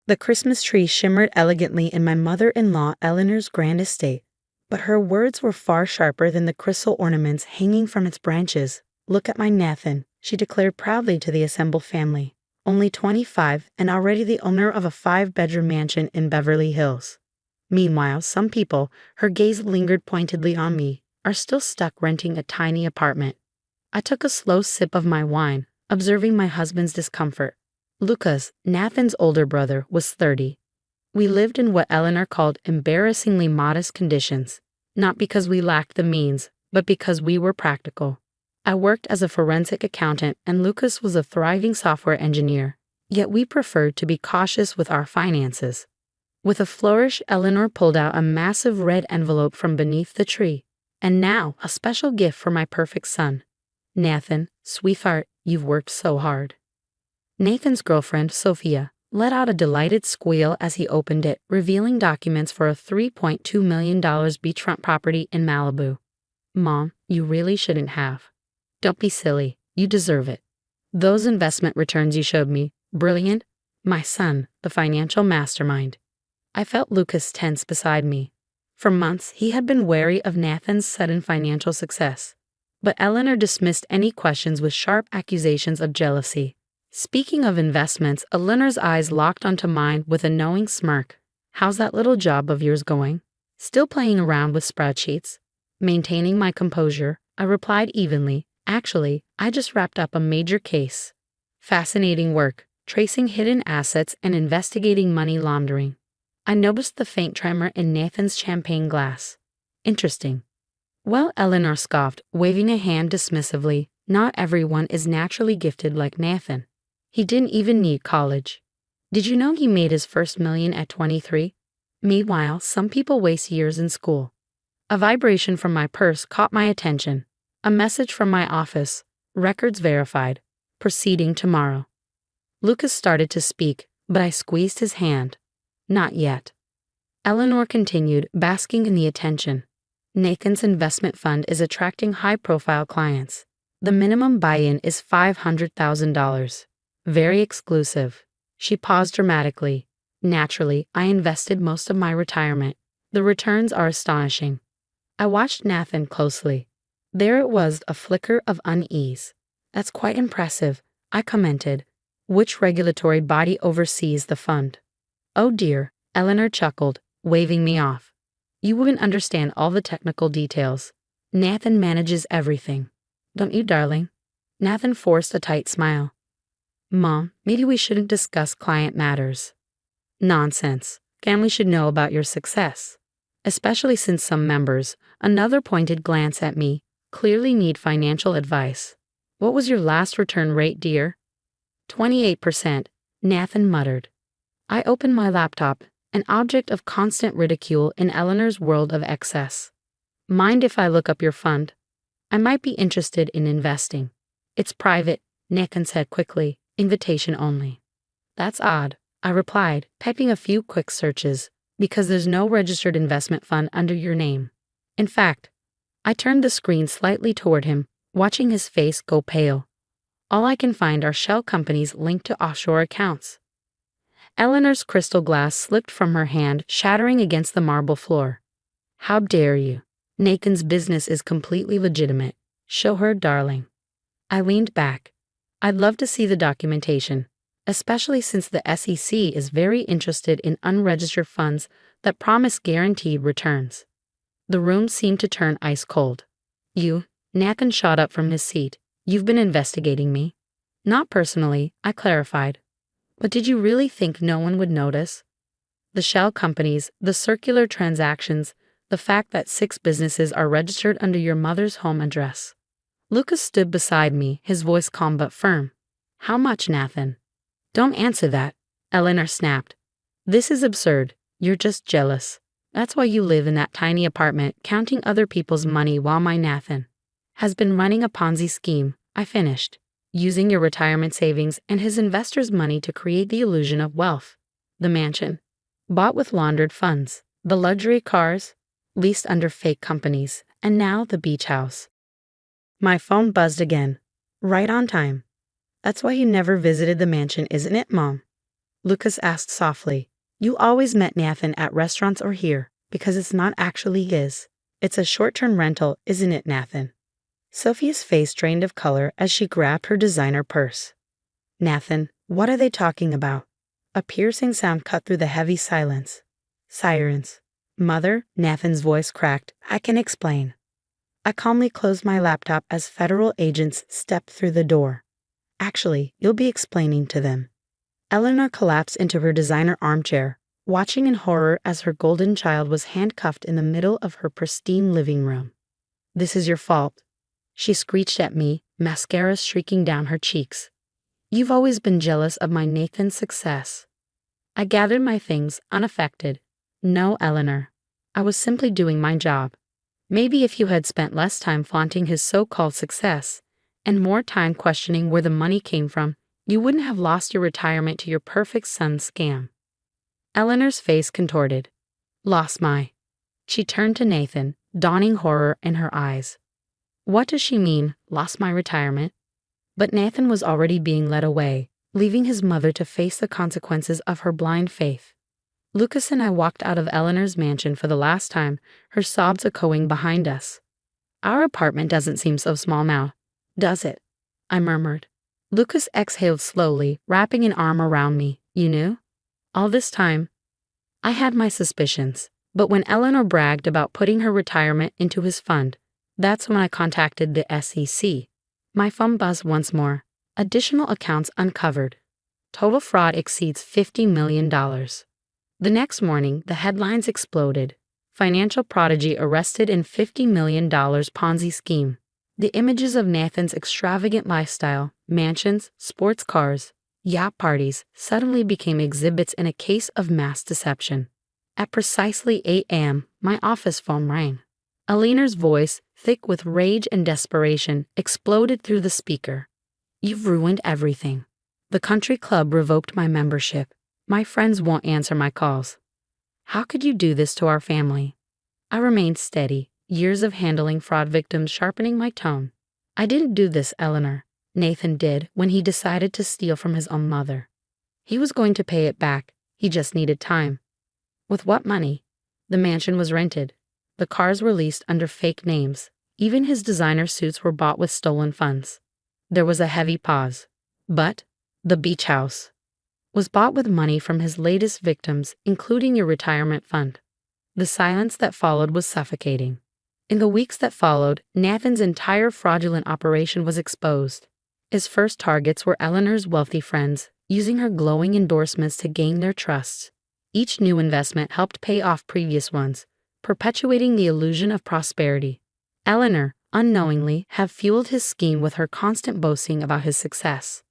The Christmas tree shimmered elegantly in my mother-in-law Eleanor's grand estate, but her words were far sharper than the crystal ornaments hanging from its branches. "Look at my Nathan," she declared proudly to the assembled family. "Only 25 and already the owner of a 5-bedroom mansion in Beverly Hills." Meanwhile, some people, her gaze lingered pointedly on me, are still stuck renting a tiny apartment. I took a slow sip of my wine, observing my husband's discomfort. Lucas, Nathan's older brother, was 30. We lived in what Eleanor called embarrassingly modest conditions, not because we lacked the means, but because we were practical. I worked as a forensic accountant and Lucas was a thriving software engineer, yet we preferred to be cautious with our finances. With a flourish, Eleanor pulled out a massive red envelope from beneath the tree. "And now, a special gift for my perfect son. Nathan, sweetheart, you've worked so hard." Nathan's girlfriend, Sophia, let out a delighted squeal as he opened it, revealing documents for a $3.2 million beachfront property in Malibu. "Mom, you really shouldn't have." "Don't be silly. You deserve it. Those investment returns you showed me, brilliant. My son, the financial mastermind." I felt Lucas tense beside me. For months, he had been wary of Nathan's sudden financial success. But Eleanor dismissed any questions with sharp accusations of jealousy. Speaking of investments, Eleanor's eyes locked onto mine with a knowing smirk. "How's that little job of yours going?" "Still playing around with spreadsheets." Maintaining my composure, I replied evenly, "Actually, I just wrapped up a major case." Fascinating work, tracing hidden assets and investigating money laundering. I noticed the faint tremor in Nathan's champagne glass. "Interesting." "Well," Eleanor scoffed, waving a hand dismissively, "not everyone is naturally gifted like Nathan. He didn't even need college. Did you know he made his first million at 23? Meanwhile, some people waste years in school." A vibration from my purse caught my attention. A message from my office. "Records verified. Proceeding tomorrow." Lucas started to speak, but I squeezed his hand. "Not yet." Eleanor continued, basking in the attention. "Nathan's investment fund is attracting high-profile clients. The minimum buy-in is $500,000. Very exclusive." She paused dramatically. "Naturally, I invested most of my retirement. The returns are astonishing." I watched Nathan closely. There it was, a flicker of unease. "That's quite impressive," I commented. "Which regulatory body oversees the fund?" "Oh dear," Eleanor chuckled, waving me off. "You wouldn't understand all the technical details. Nathan manages everything. Don't you, darling?" Nathan forced a tight smile. "Mom, maybe we shouldn't discuss client matters." "Nonsense. Family should know about your success. Especially since some members," another pointed glance at me, "clearly need financial advice. What was your last return rate, dear?" 28%, Nathan muttered. I opened my laptop, an object of constant ridicule in Eleanor's world of excess. "Mind if I look up your fund? I might be interested in investing." "It's private," Nathan said quickly, "invitation only." "That's odd," I replied, typing a few quick searches, "because there's no registered investment fund under your name. In fact," I turned the screen slightly toward him, watching his face go pale. "All I can find are shell companies linked to offshore accounts." Eleanor's crystal glass slipped from her hand, shattering against the marble floor. "How dare you? Nathan's business is completely legitimate. Show her, darling." I leaned back. "I'd love to see the documentation, especially since the SEC is very interested in unregistered funds that promise guaranteed returns." The room seemed to turn ice cold. "You," Nathan shot up from his seat, "you've been investigating me." "Not personally," I clarified. "But did you really think no one would notice? The shell companies, the circular transactions, the fact that 6 businesses are registered under your mother's home address." Lucas stood beside me, his voice calm but firm. "How much, Nathan?" "Don't answer that," Eleanor snapped. "This is absurd. You're just jealous. That's why you live in that tiny apartment counting other people's money while my Nathan has been running a Ponzi scheme," I finished, "using your retirement savings and his investors' money to create the illusion of wealth. The mansion, bought with laundered funds, the luxury cars, leased under fake companies, and now the beach house." My phone buzzed again. Right on time. "That's why you never visited the mansion, isn't it, Mom?" Lucas asked softly. You always met Nathan at restaurants or here, because it's not actually his. It's a short-term rental, isn't it, Nathan? Sophia's face drained of color as she grabbed her designer purse. Nathan, what are they talking about? A piercing sound cut through the heavy silence. Sirens. Mother, Nathan's voice cracked. I can explain. I calmly closed my laptop as federal agents stepped through the door. Actually, you'll be explaining to them. Eleanor collapsed into her designer armchair, watching in horror as her golden child was handcuffed in the middle of her pristine living room. This is your fault, she screeched at me, mascara streaking down her cheeks. You've always been jealous of my Nathan's success. I gathered my things, unaffected. No, Eleanor. I was simply doing my job. Maybe if you had spent less time flaunting his so-called success, and more time questioning where the money came from, you wouldn't have lost your retirement to your perfect son scam. Eleanor's face contorted. Lost my. She turned to Nathan, dawning horror in her eyes. What does she mean, lost my retirement? But Nathan was already being led away, leaving his mother to face the consequences of her blind faith. Lucas and I walked out of Eleanor's mansion for the last time, her sobs echoing behind us. Our apartment doesn't seem so small now, does it? I murmured. Lucas exhaled slowly, wrapping an arm around me. You knew? All this time? I had my suspicions, but when Eleanor bragged about putting her retirement into his fund, that's when I contacted the SEC. My phone buzzed once more. Additional accounts uncovered. Total fraud exceeds $50 million. The next morning, the headlines exploded. Financial prodigy arrested in $50 million Ponzi scheme. The images of Nathan's extravagant lifestyle, mansions, sports cars, yacht parties, suddenly became exhibits in a case of mass deception. At precisely 8 a.m., my office phone rang. Eleanor's voice, thick with rage and desperation, exploded through the speaker. You've ruined everything. The country club revoked my membership. My friends won't answer my calls. How could you do this to our family? I remained steady, years of handling fraud victims sharpening my tone. I didn't do this, Eleanor. Nathan did when he decided to steal from his own mother. He was going to pay it back. He just needed time. With what money? The mansion was rented. The cars were leased under fake names. Even his designer suits were bought with stolen funds. There was a heavy pause. But the beach house was bought with money from his latest victims, including your retirement fund. The silence that followed was suffocating. In the weeks that followed, Nathan's entire fraudulent operation was exposed. His first targets were Eleanor's wealthy friends, using her glowing endorsements to gain their trust. Each new investment helped pay off previous ones, perpetuating the illusion of prosperity. Eleanor, unknowingly, had fueled his scheme with her constant boasting about his success.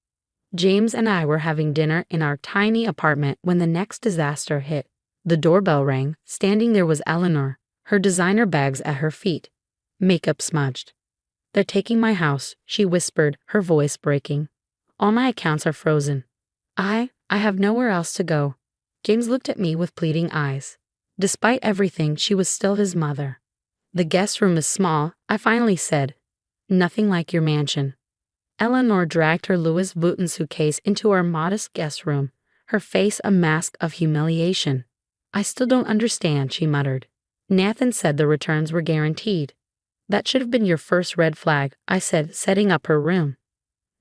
James and I were having dinner in our tiny apartment when the next disaster hit. The doorbell rang. Standing there was Eleanor, her designer bags at her feet. Makeup smudged. They're taking my house, she whispered, her voice breaking. All my accounts are frozen. I have nowhere else to go. James looked at me with pleading eyes. Despite everything, she was still his mother. The guest room is small, I finally said. Nothing like your mansion. Eleanor dragged her Louis Vuitton suitcase into our modest guest room, her face a mask of humiliation. I still don't understand, she muttered. Nathan said the returns were guaranteed. That should have been your first red flag, I said, setting up her room.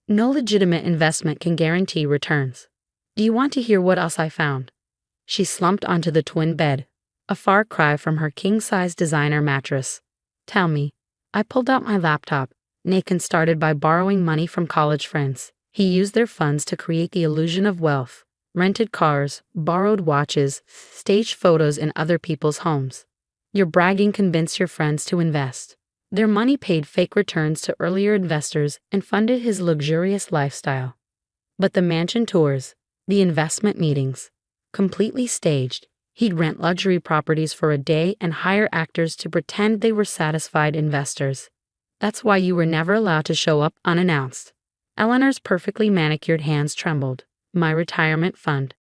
No legitimate investment can guarantee returns. Do you want to hear what else I found? She slumped onto the twin bed, a far cry from her king-size designer mattress. Tell me. I pulled out my laptop. Nathan started by borrowing money from college friends. He used their funds to create the illusion of wealth, rented cars, borrowed watches, staged photos in other people's homes. Your bragging convinced your friends to invest. Their money paid fake returns to earlier investors and funded his luxurious lifestyle. But the mansion tours, the investment meetings, completely staged. He'd rent luxury properties for a day and hire actors to pretend they were satisfied investors. That's why you were never allowed to show up unannounced. Eleanor's perfectly manicured hands trembled. My retirement fund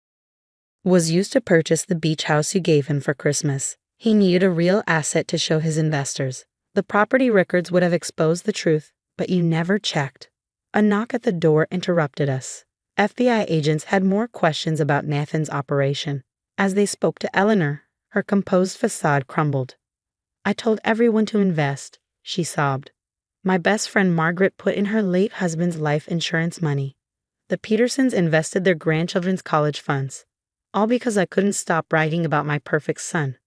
was used to purchase the beach house you gave him for Christmas. He needed a real asset to show his investors. The property records would have exposed the truth, but you never checked. A knock at the door interrupted us. FBI agents had more questions about Nathan's operation. As they spoke to Eleanor, her composed facade crumbled. "I told everyone to invest," she sobbed. "My best friend Margaret put in her late husband's life insurance money. The Petersons invested their grandchildren's college funds. All because I couldn't stop writing about my perfect son."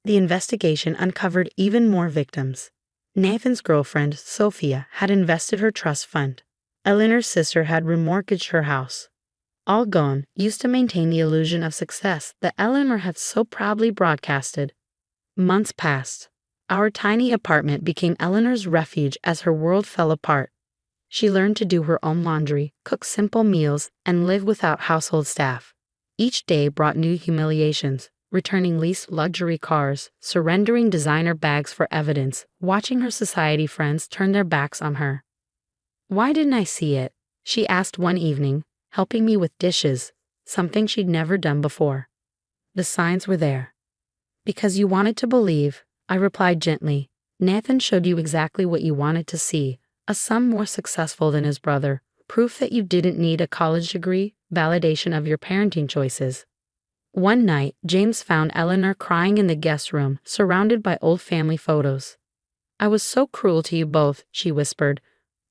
The investigation uncovered even more victims. Nathan's girlfriend, Sophia, had invested her trust fund. Eleanor's sister had remortgaged her house. All gone, used to maintain the illusion of success that Eleanor had so proudly broadcasted. Months passed. Our tiny apartment became Eleanor's refuge as her world fell apart. She learned to do her own laundry, cook simple meals, and live without household staff. Each day brought new humiliations, returning leased luxury cars, surrendering designer bags for evidence, watching her society friends turn their backs on her. "Why didn't I see it?" she asked one evening, helping me with dishes, something she'd never done before. "The signs were there." "Because you wanted to believe," I replied gently. "Nathan showed you exactly what you wanted to see, a son more successful than his brother, proof that you didn't need a college degree, validation of your parenting choices." One night, James found Eleanor crying in the guest room, surrounded by old family photos. "I was so cruel to you both," she whispered,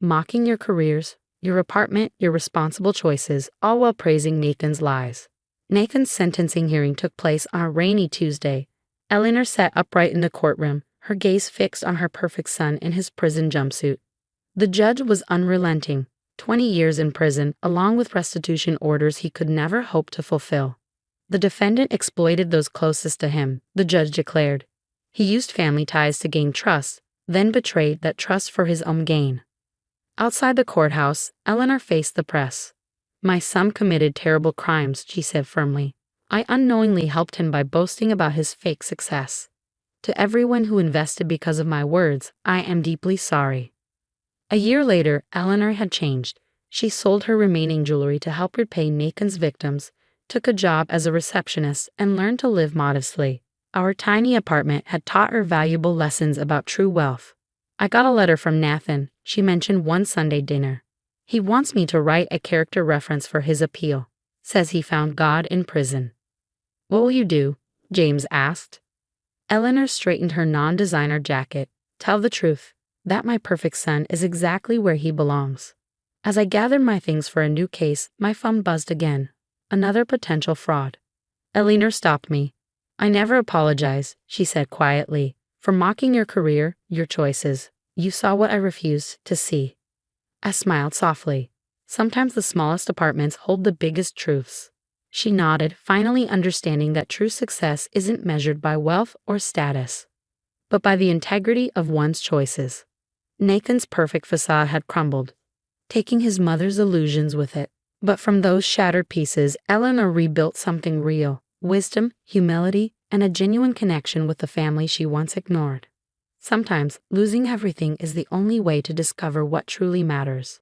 "mocking your careers, your apartment, your responsible choices, all while praising Nathan's lies." Nathan's sentencing hearing took place on a rainy Tuesday. Eleanor sat upright in the courtroom, her gaze fixed on her perfect son in his prison jumpsuit. The judge was unrelenting, 20 years in prison, along with restitution orders he could never hope to fulfill. The defendant exploited those closest to him, the judge declared. He used family ties to gain trust, then betrayed that trust for his own gain. Outside the courthouse, Eleanor faced the press. "My son committed terrible crimes," she said firmly. "I unknowingly helped him by boasting about his fake success. To everyone who invested because of my words, I am deeply sorry." A year later, Eleanor had changed. She sold her remaining jewelry to help repay Nathan's victims, took a job as a receptionist, and learned to live modestly. Our tiny apartment had taught her valuable lessons about true wealth. "I got a letter from Nathan," she mentioned one Sunday dinner. "He wants me to write a character reference for his appeal. Says he found God in prison." "What will you do?" James asked. Eleanor straightened her non-designer jacket. "Tell the truth. That my perfect son is exactly where he belongs." As I gathered my things for a new case, my phone buzzed again. Another potential fraud. Eleanor stopped me. "I never apologize," she said quietly, "for mocking your career, your choices. You saw what I refused to see." I smiled softly. Sometimes the smallest apartments hold the biggest truths. She nodded, finally understanding that true success isn't measured by wealth or status, but by the integrity of one's choices. Nathan's perfect facade had crumbled, taking his mother's illusions with it. But from those shattered pieces, Eleanor rebuilt something real: wisdom, humility, and a genuine connection with the family she once ignored. Sometimes, losing everything is the only way to discover what truly matters.